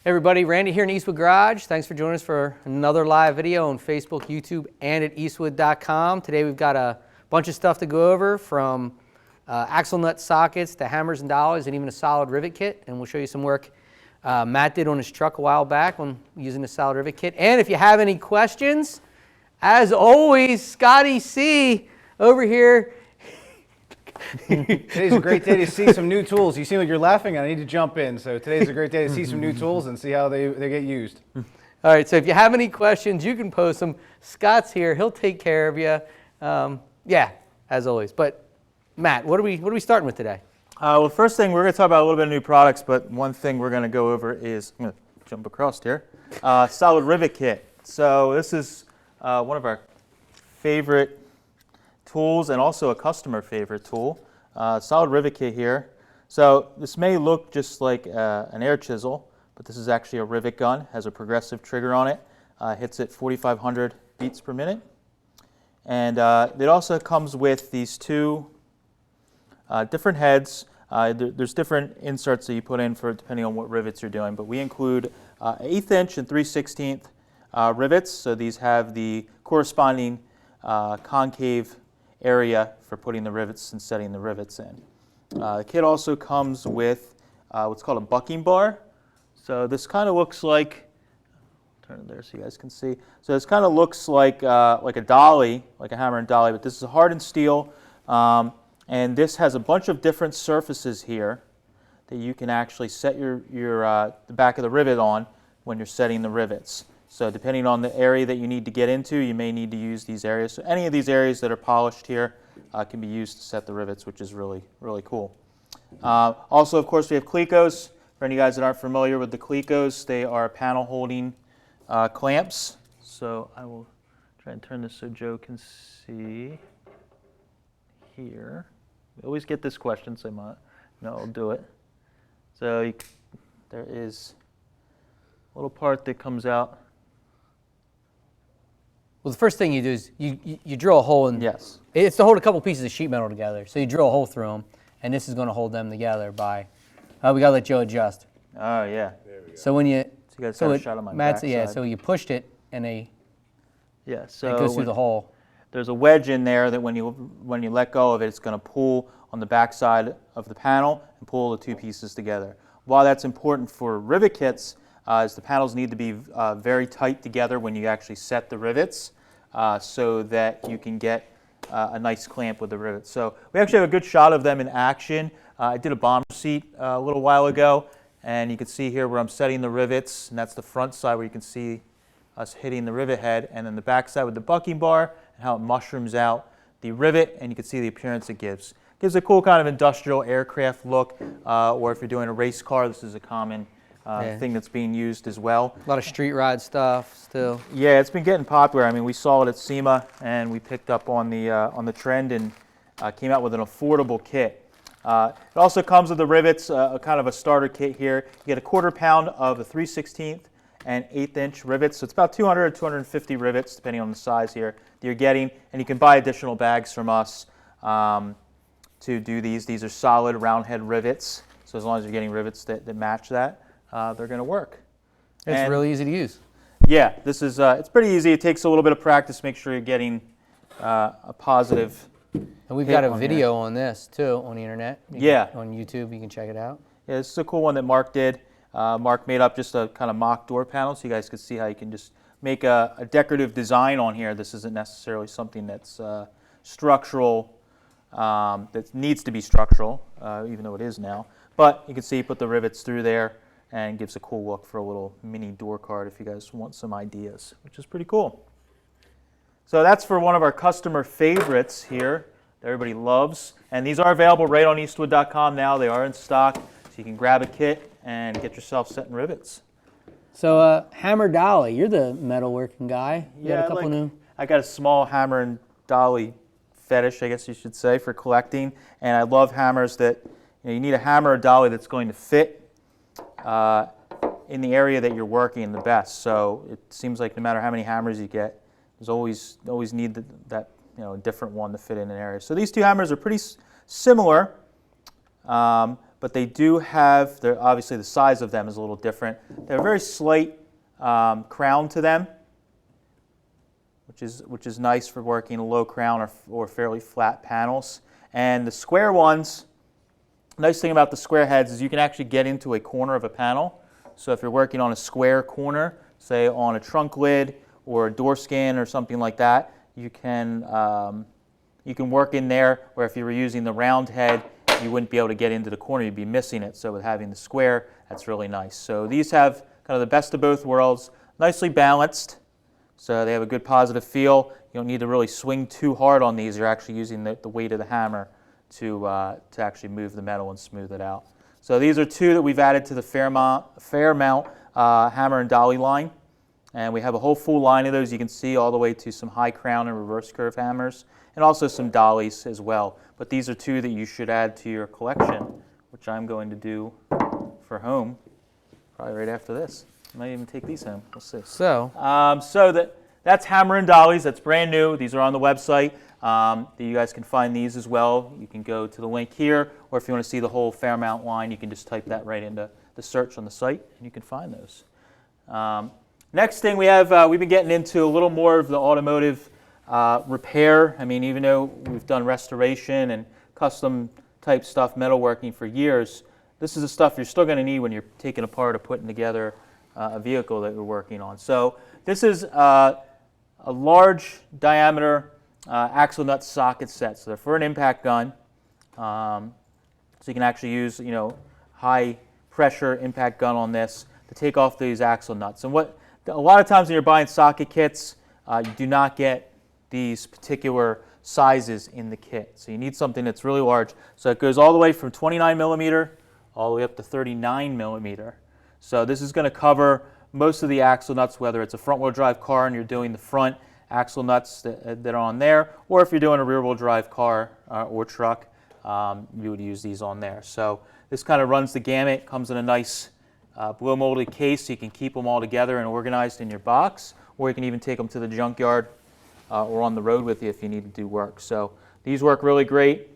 Hey everybody, Randy here in Eastwood Garage. Thanks for joining us for another live video on Facebook, YouTube, and at eastwood.com. Today we've got a bunch of stuff to go over, from axle nut sockets to hammers and dollies and even a solid rivet kit. And we'll show you some work Matt did on his truck a while back on using the solid rivet kit. And if you have any questions, as always, Scotty C over here. Today's a great day to see some new tools. You seem like you're laughing. I need to jump in. So today's a great day to see some new tools and see how they get used. All right, so if you have any questions, you can post them. Scott's here. He'll take care of you. Yeah, as always. But Matt, what are we starting with today? Well, first thing, we're going to talk about a little bit of new products, but one thing we're going to go over is, I'm going to jump across here, solid rivet kit. So this is one of our favorite tools and also a customer favorite tool. Solid rivet kit here. So this may look just like an air chisel, but this is actually a rivet gun. Has a progressive trigger on it. Hits at 4,500 beats per minute. And it also comes with these two different heads. There's different inserts that you put in for depending on what rivets you're doing, but we include 1/8 inch and 3/16 rivets. So these have the corresponding concave area for putting the rivets and setting the rivets in. The kit also comes with what's called a bucking bar. So this kind of looks like, turn it there so you guys can see. So this kind of looks like a dolly, like a hammer and dolly, but this is hardened steel, and this has a bunch of different surfaces here that you can actually set the back of the rivet on when you're setting the rivets. So depending on the area that you need to get into, you may need to use these areas. So any of these areas that are polished here can be used to set the rivets, which is really, really cool. Also, of course, we have Clecos. For any guys that aren't familiar with the Clecos, they are panel holding clamps. So I will try and turn this so Joe can see here. We always get this question, so I'll do it. So there is a little part that comes out. Well, the first thing you do is you drill a hole in. Yes. It's to hold a couple pieces of sheet metal together. So you drill a hole through them, and this is going to hold them together by. We got to let Joe adjust. Oh yeah. There we go. So when you. So you guys got a shot on my backside. Yeah. So you pushed it, and it so goes through the hole. There's a wedge in there that when you let go of it, it's going to pull on the backside of the panel and pull the two pieces together. Why that's important for rivet kits is the panels need to be very tight together when you actually set the rivets, so that you can get a nice clamp with the rivets. So we actually have a good shot of them in action. I did a bomber seat a little while ago, and you can see here where I'm setting the rivets, and that's the front side where you can see us hitting the rivet head, and then the back side with the bucking bar and how it mushrooms out the rivet, and you can see the appearance it gives. Gives a cool kind of industrial aircraft look, or if you're doing a race car, this is a common thing that's being used as well. A lot of street ride stuff still. Yeah, it's been getting popular. I mean, we saw it at SEMA, and we picked up on the trend and came out with an affordable kit. It also comes with the rivets, kind of a starter kit here. You get a 1/4 pound of the 3/16 and 1/8 inch rivets. So it's about 200 to 250 rivets, depending on the size here, that you're getting. And you can buy additional bags from us to do these. These are solid round head rivets. So as long as you're getting rivets that match that, they're going to work. It's really easy to use. Yeah, this is it's pretty easy. It takes a little bit of practice. Make sure you're getting a positive. And we've got a video on this too on the internet. On YouTube, you can check it out. Yeah, this is a cool one that Mark did. Mark made up just a kind of mock door panel, so you guys could see how you can just make a decorative design on here. This isn't necessarily something that's structural, that needs to be structural, even though it is now. But you can see, put the rivets through there, and gives a cool look for a little mini door card if you guys want some ideas, which is pretty cool. So that's for one of our customer favorites here that everybody loves. And these are available right on eastwood.com now. They are in stock, so you can grab a kit and get yourself setting rivets. So hammer dolly, you're the metalworking guy. You got a couple new. I got a small hammer and dolly fetish, I guess you should say, for collecting. And I love hammers that, you need a hammer or dolly that's going to fit in the area that you're working the best. So it seems like no matter how many hammers you get, there's always need that a different one to fit in an area. So these two hammers are pretty similar, but but they do have, obviously the size of them is a little different. They have a very slight crown to them, which is nice for working a low crown or fairly flat panels. And the square ones, nice thing about the square heads is you can actually get into a corner of a panel. So if you're working on a square corner, say on a trunk lid or a door skin or something like that, you can work in there, where if you were using the round head, you wouldn't be able to get into the corner, you'd be missing it. So with having the square, that's really nice. So these have kind of the best of both worlds, nicely balanced. So they have a good positive feel. You don't need to really swing too hard on these. You're actually using the weight of the hammer to actually move the metal and smooth it out. So these are two that we've added to the Fairmount hammer and dolly line. And we have a whole full line of those. You can see all the way to some high crown and reverse curve hammers, and also some dollies as well. But these are two that you should add to your collection, which I'm going to do for home probably right after this. I might even take these home. We'll see. So That's hammer and dollies. That's brand new. These are on the website. You guys can find these as well. You can go to the link here, or if you want to see the whole Fairmount line, you can just type that right into the search on the site, and you can find those. Next thing we have, we've been getting into a little more of the automotive repair. I mean, even though we've done restoration and custom type stuff, metalworking for years, this is the stuff you're still going to need when you're taking apart or putting together a vehicle that you're working on. So this is a large diameter axle nut socket set. So they're for an impact gun. So you can actually use, high pressure impact gun on this to take off these axle nuts. And a lot of times when you're buying socket kits, you do not get these particular sizes in the kit. So you need something that's really large. So it goes all the way from 29 millimeter all the way up to 39 millimeter. So this is going to cover most of the axle nuts, whether it's a front wheel drive car and you're doing the front axle nuts that are on there, or if you're doing a rear wheel drive car or truck, you would use these on there. So this kind of runs the gamut, comes in a nice blow molded case, so you can keep them all together and organized in your box, or you can even take them to the junkyard or on the road with you if you need to do work. So these work really great,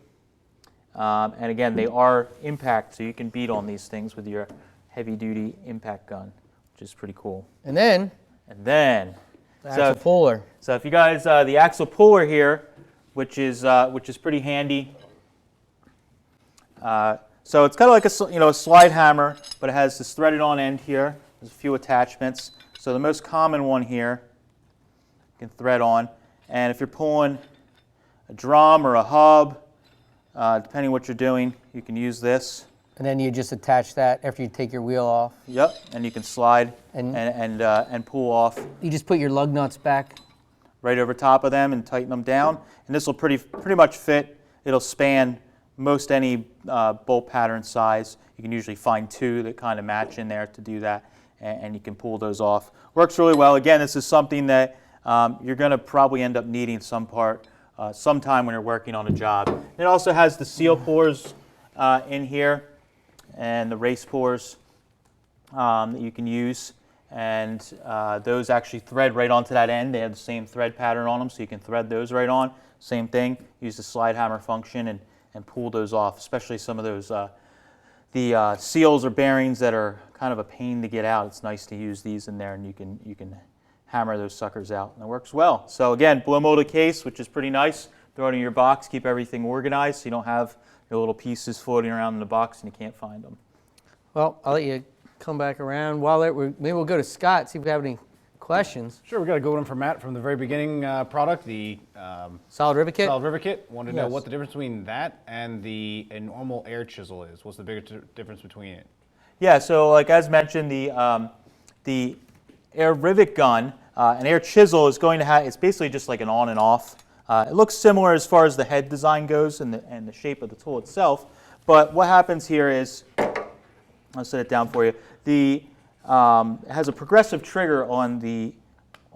and again, they are impact, so you can beat on these things with your heavy duty impact gun, which is pretty cool. and then The axle puller. So if you guys, the axle puller here, which is pretty handy. So it's kind of like a slide hammer, but it has this threaded on end here. There's a few attachments. So the most common one here you can thread on, and if you're pulling a drum or a hub, depending on what you're doing, you can use this. And then you just attach that after you take your wheel off. Yep, and you can slide And- and pull off You just put your lug nuts back. right over top of them and tighten them down. And this will pretty much fit. It'll span most any bolt pattern size. You can usually find two that kind of match in there to do that, and you can pull those off. Works really well. Again, this is something that you're going to probably end up needing sometime when you're working on a job. It also has the seal pullers in here, and the race pullers that you can use, and those actually thread right onto that end. They have the same thread pattern on them, so you can thread those right on. Same thing, use the slide hammer function and pull those off, especially some of those the seals or bearings that are kind of a pain to get out. It's nice to use these in there, and you can hammer those suckers out, and it works well. So again, blow molded case, which is pretty nice. Throw it in your box, keep everything organized so you don't have your little pieces floating around in the box and you can't find them. Well, I'll let you come back around. Maybe we'll go to Scott, see if we have any questions. Sure, we got a good one from Matt from the very beginning product, the Solid Rivet Kit? Solid Rivet Kit. Wanted to know Yes. what the difference between that and a normal air chisel is. What's the bigger difference between it? Yeah, so like as mentioned, the air rivet gun, an air chisel is going to have, it's basically just like an on and off. It looks similar as far as the head design goes and the shape of the tool itself, but what happens here is, I'll set it down for you, it has a progressive trigger on the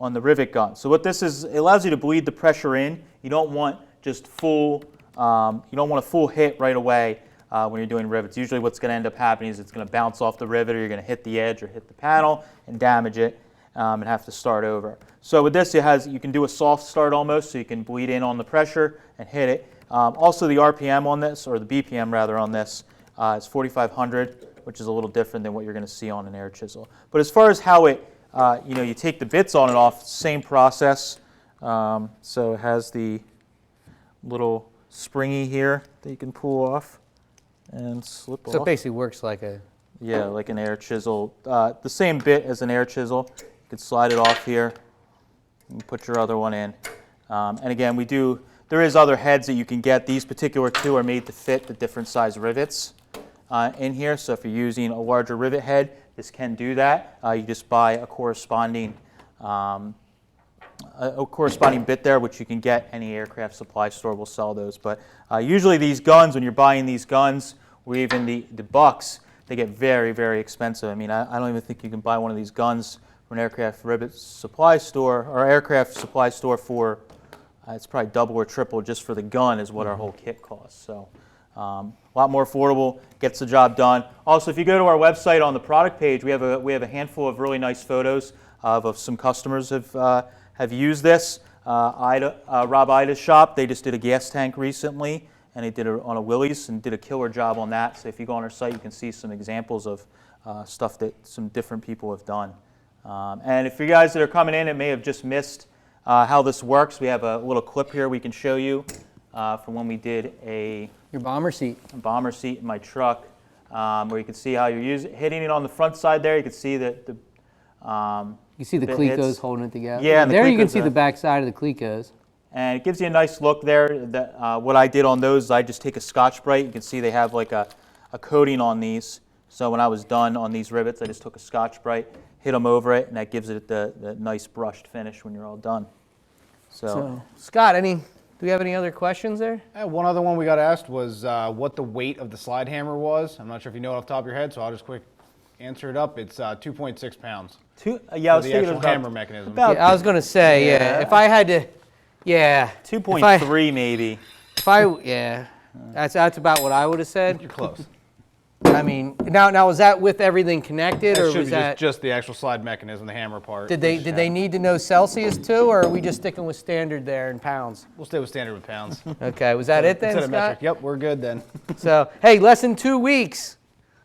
rivet gun. So what this is, it allows you to bleed the pressure in. You don't want just full, you don't want a full hit right away when you're doing rivets. Usually what's going to end up happening is it's going to bounce off the rivet, or you're going to hit the edge or hit the panel and damage it and have to start over. So with this, you can do a soft start almost, so you can bleed in on the pressure and hit it. Also the RPM on this, or the BPM rather on this, It's 4500, which is a little different than what you're going to see on an air chisel. But as far as how it, you take the bits on and off, same process. So it has the little springy here that you can pull off and slip off. So it basically works like a... Yeah, like an air chisel. The same bit as an air chisel. You can slide it off here and put your other one in. And again, there is other heads that you can get. These particular two are made to fit the different size rivets in here. So if you're using a larger rivet head, this can do that. You just buy a corresponding bit there, which you can get. Any aircraft supply store will sell those. But usually these guns, when you're buying these guns, or even the bucks, they get very, very expensive. I mean, I don't even think you can buy one of these guns from an aircraft rivet supply store or aircraft supply store for, it's probably double or triple just for the gun is what our whole kit costs. So a lot more affordable, gets the job done. Also, if you go to our website on the product page, we have a handful of really nice photos of some customers have used this. Rob Ida's shop, they just did a gas tank recently, and they did it on a Willys and did a killer job on that. So if you go on our site, you can see some examples of stuff that some different people have done. And if you guys that are coming in and may have just missed how this works, we have a little clip here we can show you from when we did Your bomber seat. a bomber seat in my truck, where you can see how you're hitting it on the front side there. You can see that You can see the bit Clecos hits. holding it together. Yeah, and the there you can Clecos see are- the back side of the Clecos. And it gives you a nice look there. What I did on those is I just take a Scotch-Brite. You can see they have like a coating on these. So when I was done on these rivets, I just took a Scotch-Brite, hit them over it, and that gives it the nice brushed finish when you're all done. So Scott, do we have any other questions there? One other one we got asked was what the weight of the slide hammer was. I'm not sure if you know it off the top of your head, so I'll just quick answer it up. It's 2.6 pounds. Yeah, I was the thinking actual about hammer mechanism. about Yeah, I was going to say, yeah, if I had to, yeah. 2.3 maybe. Yeah, that's about what I would have said. You're close. I mean, now was that with everything connected, or That should was be that? just the actual slide mechanism, the hammer part. Did they need to know Celsius too, or are we just sticking with standard there in pounds? We'll stay with standard with pounds. Okay, was that it then, Instead of metric. Scott? Yep, we're good then. So hey, less than 2 weeks.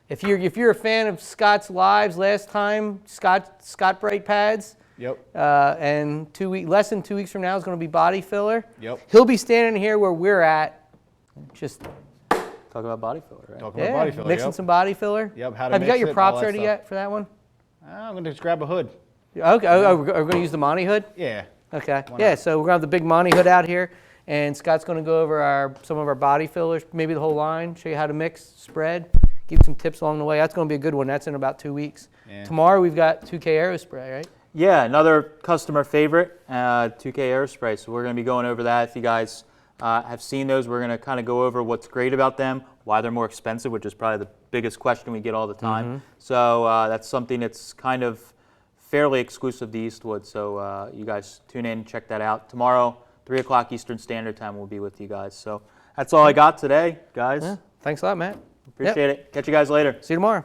If you're a fan of Scott's lives last time, Scott brake pads. Yep. And less than 2 weeks from now is going to be body filler. Yep. He'll be standing here where we're at, just Talk about body filler, right? Talking about body filler. mixing Yep. some body filler. Yep. How to Have you got mix your it, props all that ready stuff. yet for that one? I'm gonna just grab a hood. Okay. Oh, we're going to use the Monty hood. Yeah. Okay. Why Yeah. not? So we're going to have the big Monty hood out here, and Scott's going to go over some of our body fillers, maybe the whole line, show you how to mix, spread, give you some tips along the way. That's going to be a good one. That's in about 2 weeks. Yeah. Tomorrow we've got 2K Aerospray, right? Yeah, another customer favorite, 2K Aerospray. So we're going to be going over that. If you guys have seen those, we're going to kind of go over what's great about them, why they're more expensive, which is probably the biggest question we get all the time. So that's something that's kind of fairly exclusive to Eastwood. So you guys tune in, check that out. Tomorrow, 3 o'clock Eastern Standard Time, we'll be with you guys. So that's all I got today, guys. Yeah. Thanks a lot, Matt. Appreciate it. Catch you guys later. See you tomorrow.